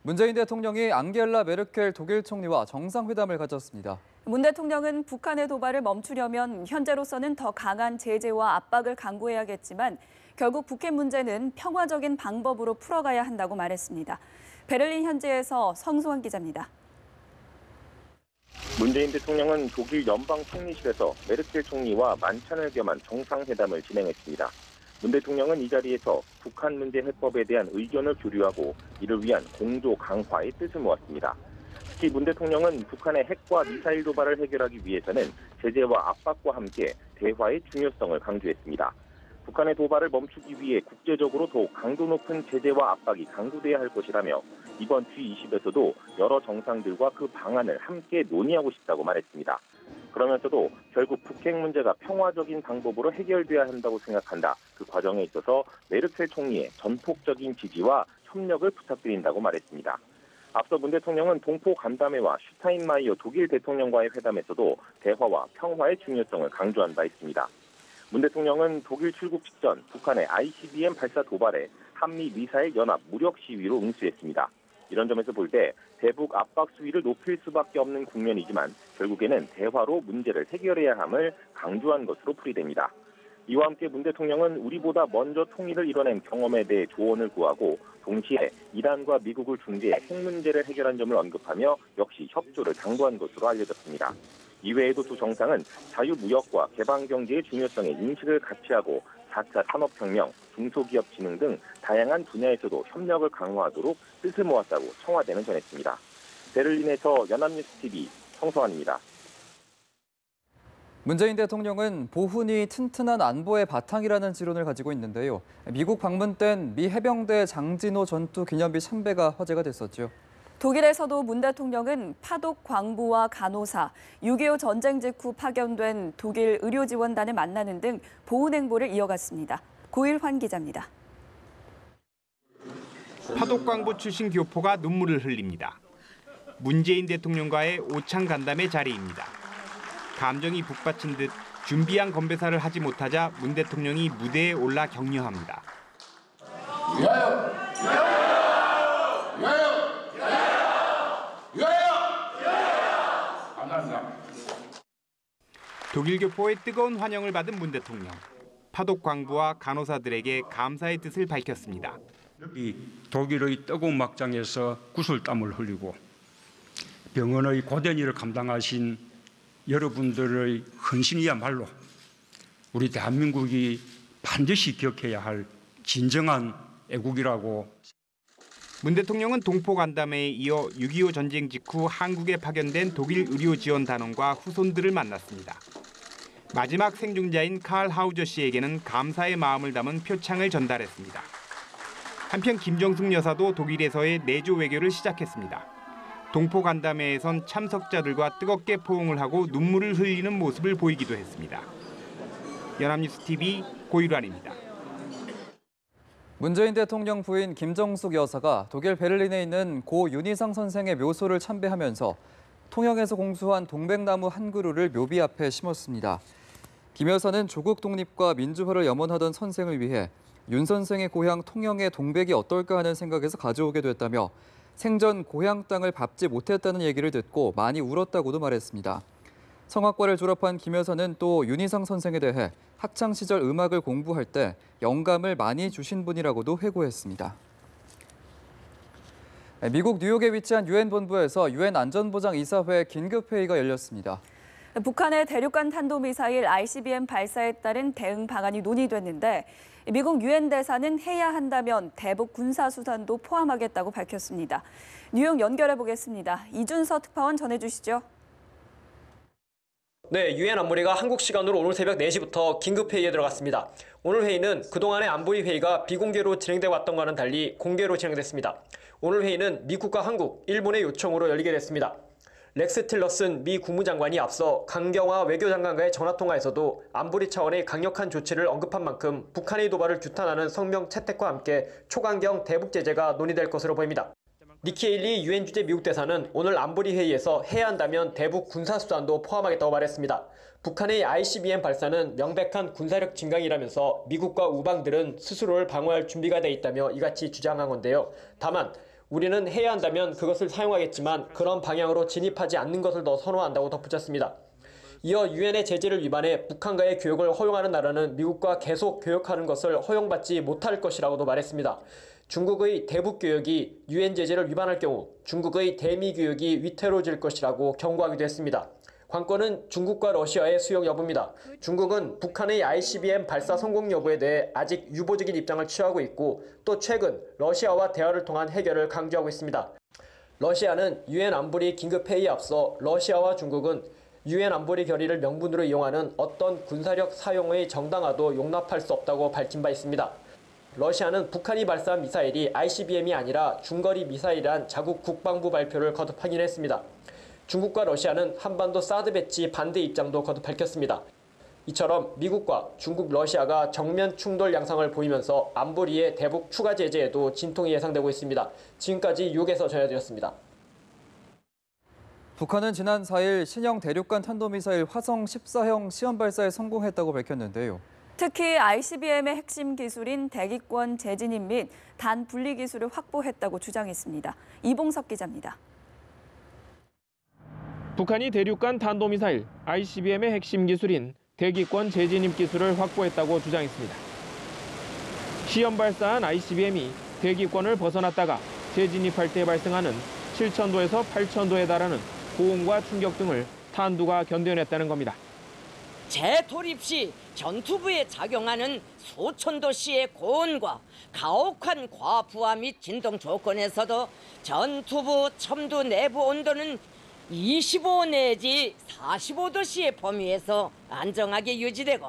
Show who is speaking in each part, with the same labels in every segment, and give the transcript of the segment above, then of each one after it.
Speaker 1: 문재인 대통령이 앙겔라 메르켈 독일 총리와 정상회담을 가졌습니다.
Speaker 2: 문 대통령은 북한의 도발을 멈추려면 현재로서는 더 강한 제재와 압박을 강구해야겠지만 결국 북핵 문제는 평화적인 방법으로 풀어가야 한다고 말했습니다. 베를린 현지에서 성수환 기자입니다.
Speaker 3: 문재인 대통령은 독일 연방 총리실에서 메르켈 총리와 만찬을 겸한 정상회담을 진행했습니다. 문 대통령은 이 자리에서 북한 문제 해법에 대한 의견을 교류하고 이를 위한 공조 강화의 뜻을 모았습니다. 특히 문 대통령은 북한의 핵과 미사일 도발을 해결하기 위해서는 제재와 압박과 함께 대화의 중요성을 강조했습니다. 북한의 도발을 멈추기 위해 국제적으로 더욱 강도 높은 제재와 압박이 강구돼야 할 것이라며 이번 G20에서도 여러 정상들과 그 방안을 함께 논의하고 싶다고 말했습니다. 그러면서도 결국 북핵 문제가 평화적인 방법으로 해결돼야 한다고 생각한다. 그 과정에 있어서 메르켈 총리의 전폭적인 지지와 협력을 부탁드린다고 말했습니다. 앞서 문 대통령은 동포 간담회와 슈타인마이어 독일 대통령과의 회담에서도 대화와 평화의 중요성을 강조한 바 있습니다. 문 대통령은 독일 출국 직전 북한의 ICBM 발사 도발에 한미 미사일 연합 무력 시위로 응수했습니다. 이런 점에서 볼 때 대북 압박 수위를 높일 수밖에 없는 국면이지만 결국에는 대화로 문제를 해결해야 함을 강조한 것으로 풀이됩니다. 이와 함께 문 대통령은 우리보다 먼저 통일을 이뤄낸 경험에 대해 조언을 구하고 동시에 이란과 미국을 중재해 핵 문제를 해결한 점을 언급하며 역시 협조를 당부한 것으로 알려졌습니다. 이외에도 두 정상은 자유무역과 개방경제의 중요성에 인식을 같이 하고 4차 산업혁명, 중소기업 진흥 등 다양한 분야에서도 협력을 강화하도록 뜻을 모았다고 청와대는 전했습니다. 베를린에서 연합뉴스TV 성서환입니다.
Speaker 1: 문재인 대통령은 보훈이 튼튼한 안보의 바탕이라는 지론을 가지고 있는데요. 미국 방문 땐 미 해병대 장진호 전투 기념비 참배가 화제가 됐었죠.
Speaker 2: 독일에서도 문 대통령은 파독 광부와 간호사, 6.25 전쟁 직후 파견된 독일 의료지원단을 만나는 등 보훈 행보를 이어갔습니다. 고일환 기자입니다.
Speaker 4: 파독 광부 출신 교포가 눈물을 흘립니다. 문재인 대통령과의 오찬 간담회 자리입니다. 감정이 북받친 듯 준비한 건배사를 하지 못하자 문 대통령이 무대에 올라 격려합니다.
Speaker 5: 위하여! 위하여! 위하여!
Speaker 4: 독일 교포의 뜨거운 환영을 받은 문 대통령. 파독 광부와 간호사들에게 감사의 뜻을 밝혔습니다.
Speaker 6: 이 독일의 뜨거운 막장에서 구슬땀을 흘리고 병원의 고된 일을 감당하신 여러분들의 헌신이야말로 우리 대한민국이 반드시 기억해야 할 진정한 애국이라고.
Speaker 4: 문 대통령은 동포 간담회에 이어 6.25 전쟁 직후 한국에 파견된 독일 의료지원단원과 후손들을 만났습니다. 마지막 생존자인 칼 하우저 씨에게는 감사의 마음을 담은 표창을 전달했습니다. 한편 김정숙 여사도 독일에서의 내조 외교를 시작했습니다. 동포 간담회에선 참석자들과 뜨겁게 포옹을 하고 눈물을 흘리는 모습을 보이기도 했습니다. 연합뉴스TV 고일환입니다.
Speaker 1: 문재인 대통령 부인 김정숙 여사가 독일 베를린에 있는 고 윤희상 선생의 묘소를 참배하면서 통영에서 공수한 동백나무 한 그루를 묘비 앞에 심었습니다. 김 여사는 조국 독립과 민주화를 염원하던 선생을 위해 윤 선생의 고향 통영의 동백이 어떨까 하는 생각에서 가져오게 됐다며 생전 고향 땅을 밟지 못했다는 얘기를 듣고 많이 울었다고도 말했습니다. 성악과를 졸업한 김 여사는 또 윤희상 선생에 대해 학창시절 음악을 공부할 때 영감을 많이 주신 분이라고도 회고했습니다. 미국 뉴욕에 위치한 유엔 본부에서 유엔 안전보장 이사회 긴급회의가 열렸습니다.
Speaker 2: 북한의 대륙간 탄도미사일 ICBM 발사에 따른 대응 방안이 논의됐는데 미국 유엔 대사는 해야 한다면 대북 군사수단도 포함하겠다고 밝혔습니다. 뉴욕 연결해 보겠습니다. 이준서 특파원 전해주시죠.
Speaker 7: 네, 유엔 안보리가 한국 시간으로 오늘 새벽 4시부터 긴급회의에 들어갔습니다. 오늘 회의는 그동안의 안보리 회의가 비공개로 진행돼 왔던 것과는 달리 공개로 진행됐습니다. 오늘 회의는 미국과 한국, 일본의 요청으로 열리게 됐습니다. 렉스 틸러슨 미 국무장관이 앞서 강경화 외교장관과의 전화통화에서도 안보리 차원의 강력한 조치를 언급한 만큼 북한의 도발을 규탄하는 성명 채택과 함께 초강경 대북 제재가 논의될 것으로 보입니다. 니키 헤일리 유엔 주재 미국 대사는 오늘 안보리 회의에서 해야 한다면 대북 군사수단도 포함하겠다고 말했습니다. 북한의 ICBM 발사는 명백한 군사력 증강이라면서 미국과 우방들은 스스로를 방어할 준비가 돼 있다며 이같이 주장한 건데요. 다만 우리는 해야 한다면 그것을 사용하겠지만 그런 방향으로 진입하지 않는 것을 더 선호한다고 덧붙였습니다. 이어 유엔의 제재를 위반해 북한과의 교역을 허용하는 나라는 미국과 계속 교역하는 것을 허용받지 못할 것이라고도 말했습니다. 중국의 대북 교역이 유엔 제재를 위반할 경우 중국의 대미 교역이 위태로워질 것이라고 경고하기도 했습니다. 관건은 중국과 러시아의 수용 여부입니다. 중국은 북한의 ICBM 발사 성공 여부에 대해 아직 유보적인 입장을 취하고 있고 또 최근 러시아와 대화를 통한 해결을 강조하고 있습니다. 러시아는 유엔 안보리 긴급 회의에 앞서 러시아와 중국은 유엔 안보리 결의를 명분으로 이용하는 어떤 군사력 사용의 정당화도 용납할 수 없다고 밝힌 바 있습니다. 러시아는 북한이 발사한 미사일이 ICBM이 아니라 중거리 미사일이란 자국 국방부 발표를 거듭 확인했습니다. 중국과 러시아는 한반도 사드 배치 반대 입장도 거듭 밝혔습니다. 이처럼 미국과 중국, 러시아가 정면 충돌 양상을 보이면서 안보리의 대북 추가 제재에도 진통이 예상되고 있습니다. 지금까지 뉴욕에서 전해드렸습니다.
Speaker 1: 북한은 지난 4일 신형 대륙간 탄도미사일 화성 14형 시험 발사에 성공했다고 밝혔는데요.
Speaker 2: 특히 ICBM의 핵심 기술인 대기권 재진입 및 단 분리 기술을 확보했다고 주장했습니다. 이봉석 기자입니다.
Speaker 8: 북한이 대륙간 탄도미사일 ICBM의 핵심 기술인 대기권 재진입 기술을 확보했다고 주장했습니다. 시험 발사한 ICBM이 대기권을 벗어났다가 재진입할 때 발생하는 7,000도에서 8,000도에 달하는 고온과 충격 등을 탄두가 견뎌냈다는 겁니다.
Speaker 9: 재돌입 시 전투부에 작용하는 수천도씨의 고온과 가혹한 과부하 및 진동 조건에서도 전투부 첨두 내부 온도는 25 내지 45도씨의 범위에서 안정하게 유지되고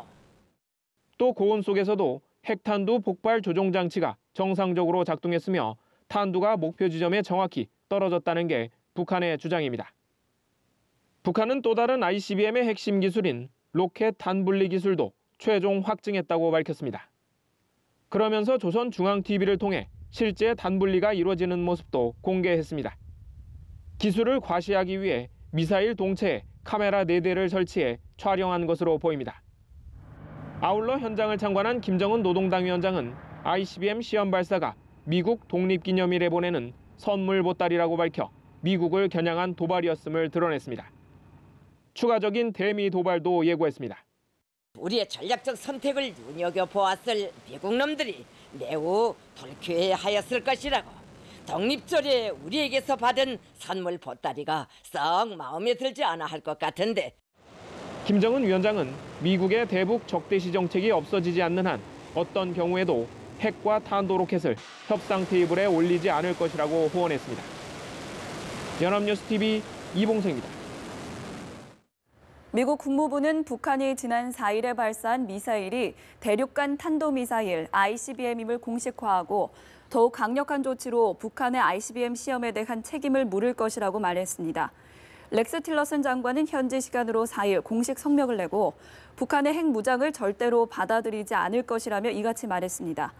Speaker 8: 또 고온 속에서도 핵탄두 폭발 조종 장치가 정상적으로 작동했으며 탄두가 목표 지점에 정확히 떨어졌다는 게 북한의 주장입니다. 북한은 또 다른 ICBM의 핵심 기술인 로켓 단분리 기술도 최종 확증했다고 밝혔습니다. 그러면서 조선중앙TV를 통해 실제 단분리가 이루어지는 모습도 공개했습니다. 기술을 과시하기 위해 미사일 동체에 카메라 4대를 설치해 촬영한 것으로 보입니다. 아울러 현장을 참관한 김정은 노동당 위원장은 ICBM 시험 발사가 미국 독립기념일에 보내는 선물 보따리라고 밝혀 미국을 겨냥한 도발이었음을 드러냈습니다. 추가적인 대미 도발도 예고했습니다.
Speaker 9: 우리의 전략적 선택을 눈여겨보았을 미국 놈들이 매우 불쾌해하였을 것이라고. 독립절에 우리에게서 받은 선물 보따리가 썩 마음에 들지 않아 할 것 같은데.
Speaker 8: 김정은 위원장은 미국의 대북 적대시 정책이 없어지지 않는 한 어떤 경우에도 핵과 탄도 로켓을 협상 테이블에 올리지 않을 것이라고 호언했습니다. 연합뉴스TV 이봉석입니다.
Speaker 2: 미국 국무부는 북한이 지난 4일에 발사한 미사일이 대륙간 탄도미사일 ICBM임을 공식화하고 더욱 강력한 조치로 북한의 ICBM 시험에 대한 책임을 물을 것이라고 말했습니다. 렉스 틸러슨 장관은 현지 시간으로 4일 공식 성명을 내고 북한의 핵 무장을 절대로 받아들이지 않을 것이라며 이같이 말했습니다.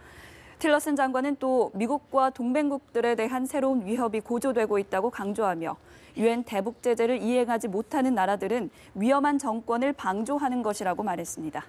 Speaker 2: 틸러슨 장관은 또 미국과 동맹국들에 대한 새로운 위협이 고조되고 있다고 강조하며 유엔 대북 제재를 이행하지 못하는 나라들은 위험한 정권을 방조하는 것이라고 말했습니다.